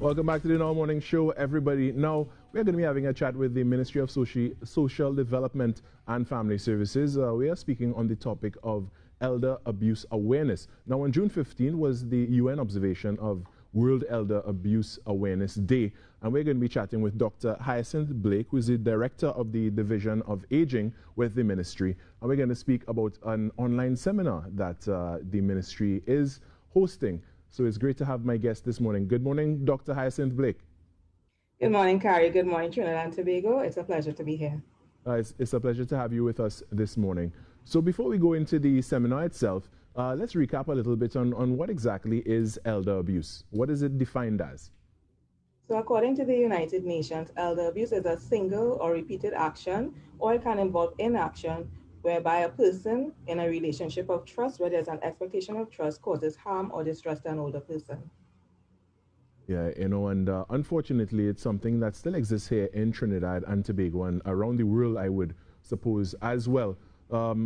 Welcome back to the Now Morning Show, everybody. Now, we're going to be having a chat with the Ministry of Social Development and Family Services. We are speaking on the topic of elder abuse awareness. Now, on June 15 was the UN observation of World Elder Abuse Awareness Day, and we're going to be chatting with Dr. Hyacinth Blake, who is the Director of the Division of Aging with the Ministry, and we're going to speak about an online seminar that the Ministry is hosting. So it's great to have my guest this morning. Good morning, Dr. Hyacinth Blake. Good morning, Carrie. Good morning, Trinidad and Tobago. It's a pleasure to be here. It's a pleasure to have you with us this morning. So before we go into the seminar itself, let's recap a little bit on what exactly is elder abuse. What is it defined as? So according to the United Nations, elder abuse is a single or repeated action, or it can involve inaction, whereby a person in a relationship of trust, where there's an expectation of trust, causes harm or distress to an older person. Yeah, you know, and unfortunately, it's something that still exists here in Trinidad and Tobago and around the world, I would suppose, as well.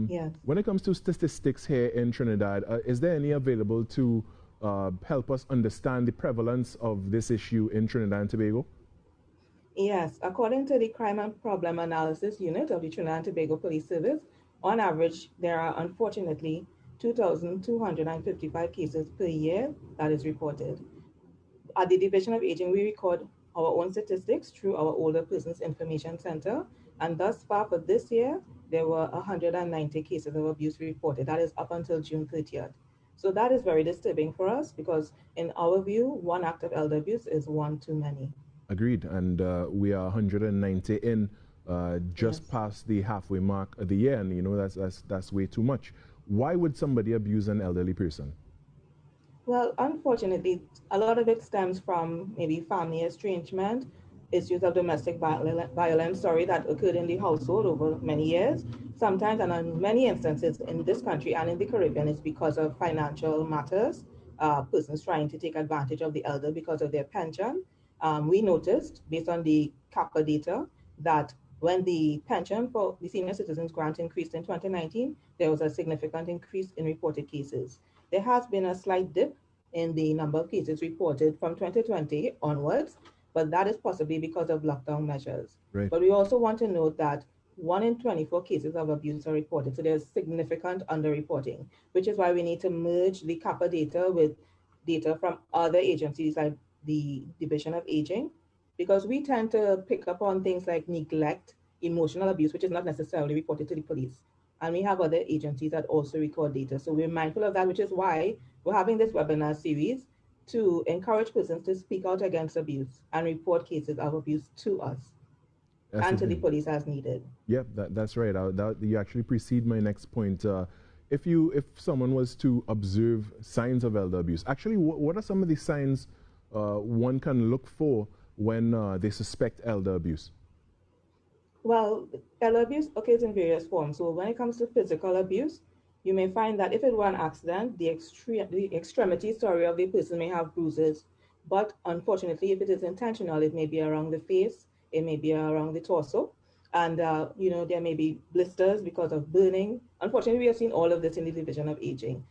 Yes. When it comes to statistics here in Trinidad, is there any available to help us understand the prevalence of this issue in Trinidad and Tobago? Yes, according to the Crime and Problem Analysis Unit of the Trinidad and Tobago Police Service, on average, there are unfortunately 2,255 cases per year that is reported. At the Division of Aging, we record our own statistics through our Older Persons Information Center, and thus far for this year, there were 190 cases of abuse reported. That is up until June 30th. So that is very disturbing for us because in our view, one act of elder abuse is one too many. Agreed, and we are 190 in, just Yes. past the halfway mark of the year, and you know that's way too much. Why would somebody abuse an elderly person? Well, unfortunately, a lot of it stems from maybe family estrangement, issues of domestic violence, that occurred in the household over many years. Sometimes, and in many instances in this country and in the Caribbean, it's because of financial matters, persons trying to take advantage of the elder because of their pension. We noticed, based on the CAPA data, that when the pension for the senior citizens grant increased in 2019, there was a significant increase in reported cases. There has been a slight dip in the number of cases reported from 2020 onwards, but that is possibly because of lockdown measures. Right. But we also want to note that 1 in 24 cases of abuse are reported, so there's significant underreporting, which is why we need to merge the CAPA data with data from other agencies like the Division of Aging, because we tend to pick up on things like neglect, emotional abuse, which is not necessarily reported to the police. And we have other agencies that also record data. So we're mindful of that, which is why we're having this webinar series to encourage persons to speak out against abuse and report cases of abuse to us and to the police as needed. Yep, that's right. You actually precede my next point. If someone was to observe signs of elder abuse, actually, what are some of the signs one can look for when they suspect elder abuse? Well, elder abuse occurs in various forms. So when it comes to physical abuse, you may find that if it were an accident, the extremity of the person may have bruises. But unfortunately, if it is intentional, it may be around the face, it may be around the torso, and there may be blisters because of burning. Unfortunately, we have seen all of this in the Division of Aging.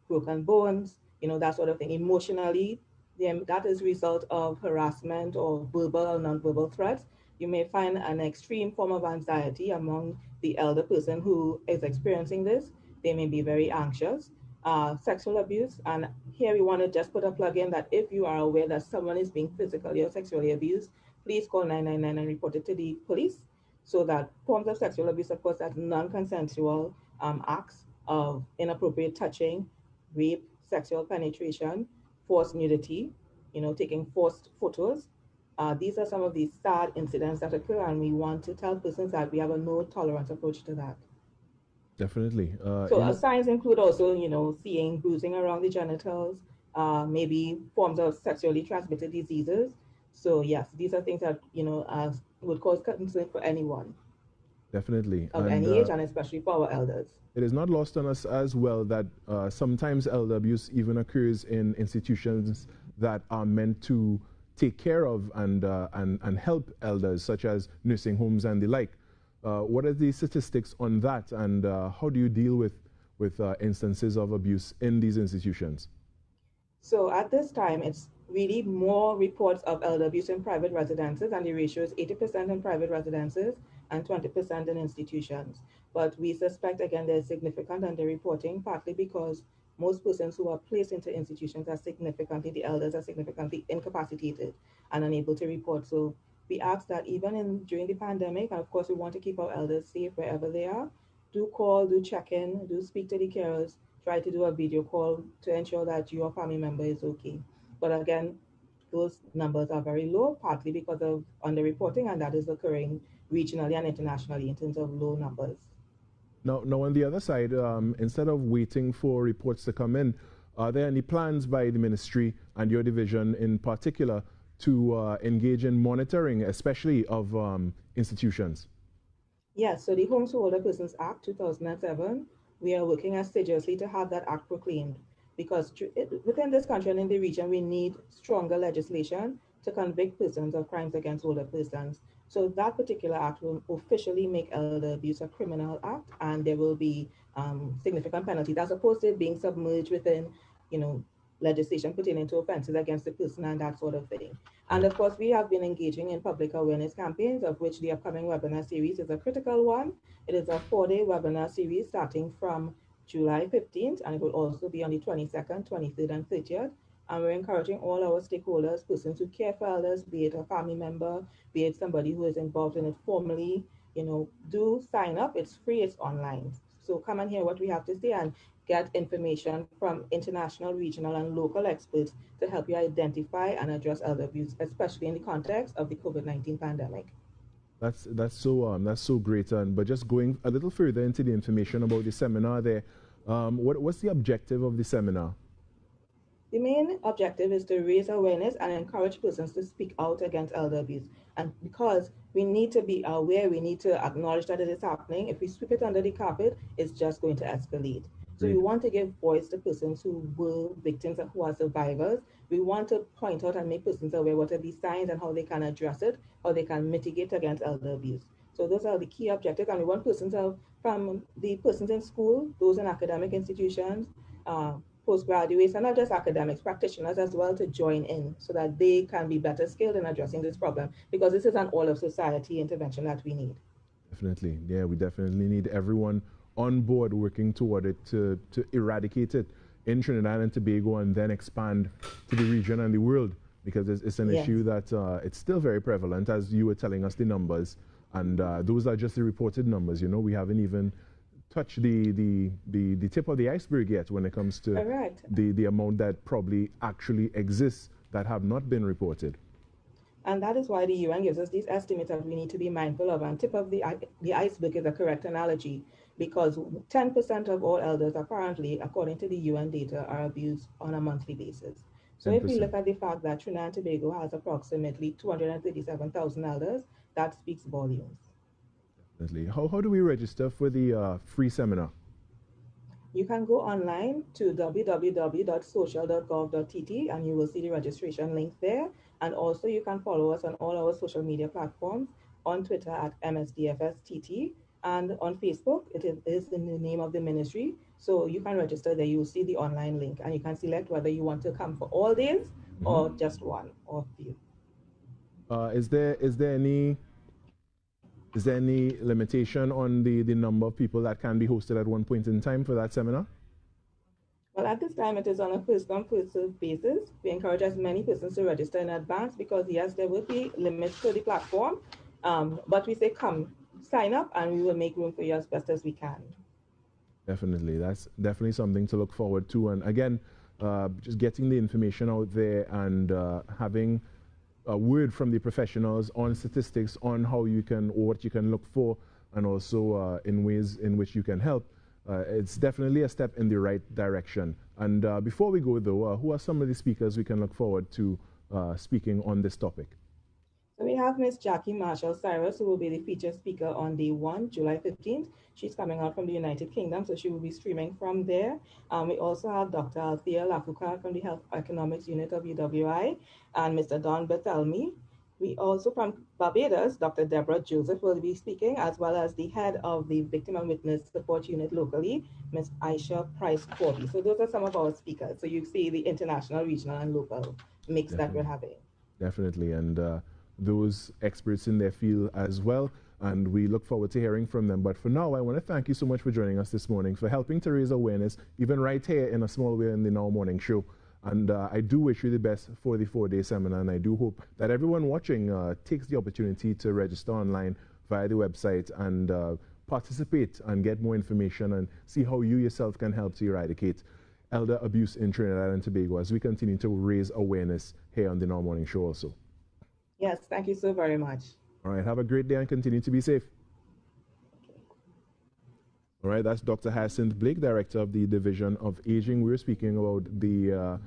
Broken bones, that sort of thing. Emotionally, that is a result of harassment or verbal or non-verbal threats. You may find an extreme form of anxiety among the elder person who is experiencing this. They may be very anxious. Sexual abuse, and here we want to just put a plug in that if you are aware that someone is being physically or sexually abused, please call 999 and report it to the police. So that forms of sexual abuse, of course, that's non-consensual acts of inappropriate touching, rape, sexual penetration, forced nudity, taking forced photos. These are some of the sad incidents that occur, and we want to tell persons that we have a no tolerance approach to that. Definitely. So signs include also, seeing bruising around the genitals, maybe forms of sexually transmitted diseases. So yes, these are things that, would cause concern for anyone. Definitely. Of any age, and especially for our elders. It is not lost on us as well that sometimes elder abuse even occurs in institutions that are meant to take care of and help elders, such as nursing homes and the like. What are the statistics on that, and how do you deal with instances of abuse in these institutions? So at this time, it's really more reports of elder abuse in private residences, and the ratio is 80% in private residences and 20% in institutions. But we suspect, again, there's significant underreporting, partly because most persons who are placed into institutions are significantly, the elders are significantly incapacitated and unable to report. So we ask that even during the pandemic, and of course we want to keep our elders safe wherever they are, do call, do check in, do speak to the carers, try to do a video call to ensure that your family member is okay. But again, those numbers are very low, partly because of underreporting, and that is occurring regionally and internationally in terms of low numbers. Now on the other side, instead of waiting for reports to come in, are there any plans by the ministry and your division in particular to engage in monitoring, especially of institutions? Yes, so the Homes for Older Persons Act 2007, we are working assiduously to have that act proclaimed, because within this country and in the region, we need stronger legislation to convict persons of crimes against older persons. So that particular act will officially make elder abuse a criminal act, and there will be significant penalties, as opposed to being submerged within, you know, legislation pertaining to offenses against the person and that sort of thing. And of course, we have been engaging in public awareness campaigns, of which the upcoming webinar series is a critical one. It is a 4-day webinar series starting from July 15th, and it will also be on the 22nd, 23rd, and 30th. And we're encouraging all our stakeholders, persons who care for others, be it a family member, be it somebody who is involved in it formally, do sign up. It's free, it's online. So come and hear what we have to say and get information from international, regional, and local experts to help you identify and address elder abuse, especially in the context of the COVID-19 pandemic. That's so great. But just going a little further into the information about the seminar there, what's the objective of the seminar? The main objective is to raise awareness and encourage persons to speak out against elder abuse. And because we need to be aware, we need to acknowledge that it is happening. If we sweep it under the carpet, it's just going to escalate. So we want to give voice to persons who were victims and who are survivors. We want to point out and make persons aware what are the signs and how they can address it, how they can mitigate against elder abuse. So those are the key objectives. And we want persons from the persons in school, those in academic institutions, postgraduates, and not just academics, practitioners as well, to join in so that they can be better skilled in addressing this problem, because this is an all of society intervention that we need. Definitely. Yeah, we definitely need everyone on board working toward it to eradicate it in Trinidad and Tobago and then expand to the region and the world, because it's an issue that it's still very prevalent, as you were telling us the numbers. And those are just the reported numbers. We haven't even touch the tip of the iceberg yet when it comes to the amount that probably actually exists that have not been reported. And that is why the UN gives us these estimates that we need to be mindful of. And tip of the iceberg is a correct analogy, because 10% of all elders apparently, according to the UN data, are abused on a monthly basis. So 10%. If we look at the fact that Trinidad and Tobago has approximately 237,000 elders, that speaks volumes. How do we register for the free seminar? You can go online to www.social.gov.tt and you will see the registration link there. And also you can follow us on all our social media platforms, on Twitter at MSDFSTT, and on Facebook, it is in the name of the ministry. So you can register there, you will see the online link, and you can select whether you want to come for all days or just one or few. Is there any limitation on the number of people that can be hosted at one point in time for that seminar? Well, at this time, it is on a first-come, first-served basis. We encourage as many persons to register in advance because, yes, there will be limits to the platform. But we say, come, sign up, and we will make room for you as best as we can. Definitely. That's definitely something to look forward to. And again, just getting the information out there and having a word from the professionals on statistics, on how you can, or what you can look for, and also in ways in which you can help. It's definitely a step in the right direction. And before we go, though, who are some of the speakers we can look forward to speaking on this topic? So we have Ms. Jackie Marshall Cyrus, who will be the featured speaker on day 1, July 15th. She's coming out from the United Kingdom, so she will be streaming from there. We also have Dr. Althea Lafuka from the Health Economics Unit of UWI, and Mr. Don Bethelmy. We also, from Barbados, Dr. Deborah Joseph will be speaking, as well as the head of the Victim and Witness Support Unit locally, Ms. Aisha Price Corby. So those are some of our speakers. So you see the international, regional, and local mix that we're having. Definitely, and those experts in their field as well. And we look forward to hearing from them. But for now, I want to thank you so much for joining us this morning, for helping to raise awareness, even right here in a small way in the Now Morning Show. And I do wish you the best for the 4-day seminar, and I do hope that everyone watching takes the opportunity to register online via the website and participate and get more information and see how you yourself can help to eradicate elder abuse in Trinidad and Tobago as we continue to raise awareness here on the Now Morning Show also. Yes, thank you so very much. All right, have a great day and continue to be safe. All right, that's Dr. Hyacinth Blake, Director of the Division of Aging. We were speaking about the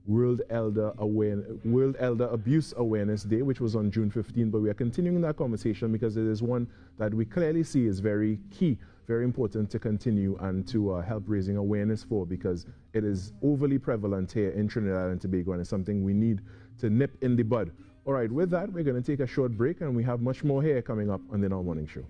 World Elder Abuse Awareness Day, which was on June 15, but we are continuing that conversation because it is one that we clearly see is very key, very important to continue and to help raising awareness for, because it is overly prevalent here in Trinidad and Tobago, and it's something we need to nip in the bud. All right, with that, we're going to take a short break, and we have much more here coming up on the Now Morning Show.